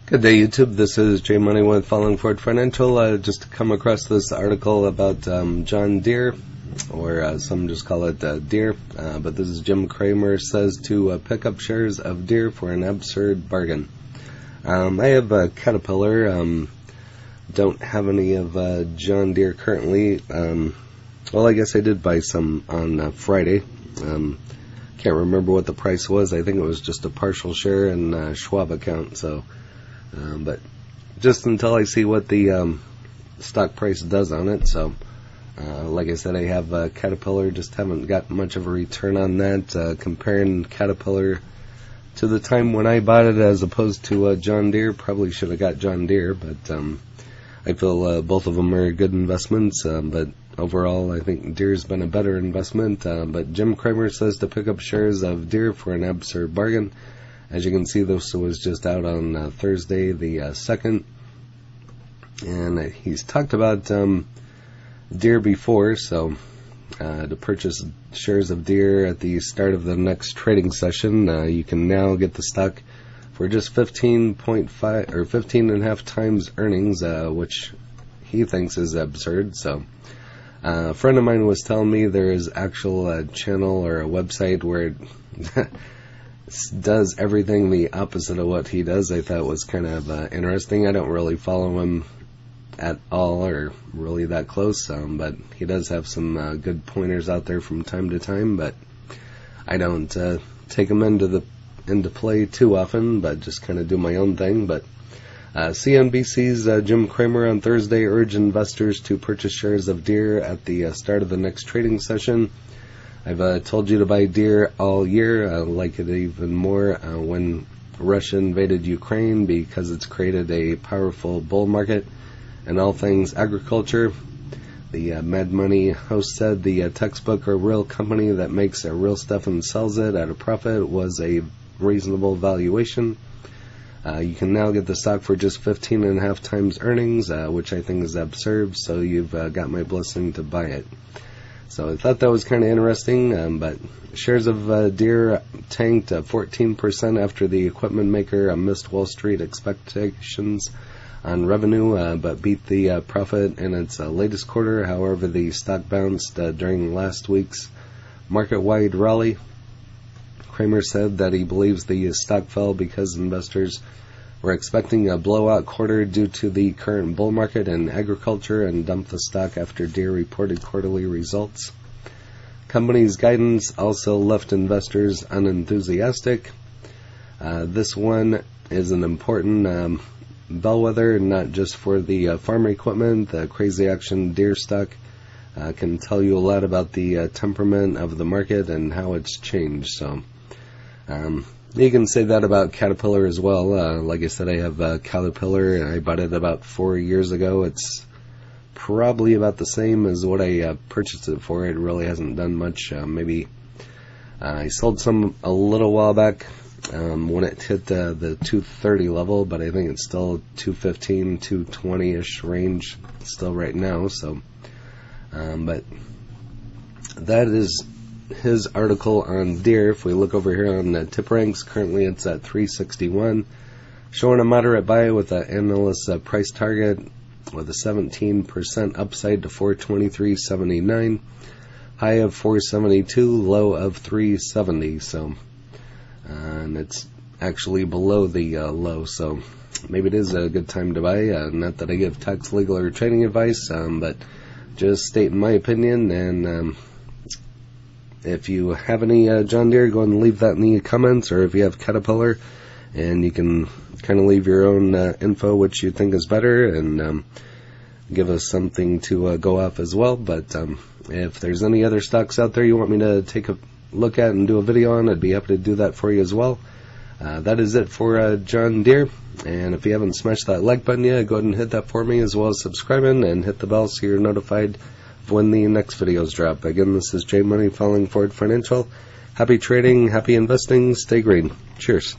Good day, YouTube. This is Jay Money with Falling Forward Financial. Just come across this article about John Deere, or some just call it Deere. But this is Jim Cramer says to pick up shares of Deere for an absurd bargain. I have a Caterpillar. Don't have any of John Deere currently. Well, I guess I did buy some on Friday. Can't remember what the price was. I think it was just a partial share in Schwab account. So. But just until I see what the stock price does on it. So, like I said, I have Caterpillar, just haven't got much of a return on that. Comparing Caterpillar to the time when I bought it as opposed to John Deere, probably should have got John Deere, but I feel both of them are good investments. But overall, I think Deere's been a better investment. But Jim Cramer says to pick up shares of Deere for an absurd bargain. As you can see, this was just out on Thursday the 2nd, and he's talked about Deere before, so to purchase shares of Deere at the start of the next trading session, you can now get the stock for just 15.5 or 15.5 times earnings, which he thinks is absurd. So a friend of mine was telling me there is actual channel or a website where it does everything the opposite of what he does. I thought it was kind of interesting. I don't really follow him at all or really that close, but he does have some good pointers out there from time to time, but I don't take him into play too often, but just kind of do my own thing. But CNBC's Jim Cramer on Thursday urged investors to purchase shares of Deere at the start of the next trading session. I've told you to buy Deere all year. I like it even more when Russia invaded Ukraine because it's created a powerful bull market in all things agriculture. The Mad Money host said the textbook or real company that makes real stuff and sells it at a profit was a reasonable valuation. You can now get the stock for just 15.5 times earnings, which I think is absurd, so you've got my blessing to buy it. So I thought that was kind of interesting, but shares of Deere tanked 14% after the equipment maker missed Wall Street expectations on revenue, but beat the profit in its latest quarter. However, the stock bounced during last week's market-wide rally. Cramer said that he believes the stock fell because investors were expecting a blowout quarter due to the current bull market in agriculture and dumped the stock after Deere reported quarterly results. Company's guidance also left investors unenthusiastic. This one is an important bellwether, not just for the farm equipment. The crazy action Deere stock can tell you a lot about the temperament of the market and how it's changed. So you can say that about Caterpillar as well. Like I said, I have Caterpillar, and I bought it about 4 years ago. It's probably about the same as what I purchased it for. It really hasn't done much. Maybe I sold some a little while back when it hit the 230 level, but I think it's still 215, 220-ish range still right now. So, but that is his article on Deere. If we look over here on tip ranks, currently it's at 361, showing a moderate buy with an analyst price target with a 17% upside to 423.79, high of 472, low of 370. So, and it's actually below the low. So maybe it is a good time to buy. Not that I give tax, legal, or trading advice, but just stating my opinion. And if you have any John Deere, go ahead and leave that in the comments, or if you have Caterpillar, and you can kind of leave your own info, which you think is better, and give us something to go off as well. But if there's any other stocks out there you want me to take a look at and do a video on, I'd be happy to do that for you as well. That is it for John Deere, and if you haven't smashed that like button yet, go ahead and hit that for me, as well as subscribing and hit the bell so you're notified when the next videos drop. Again, this is Jay Money, Falling Forward Financial. Happy trading, happy investing, stay green. Cheers.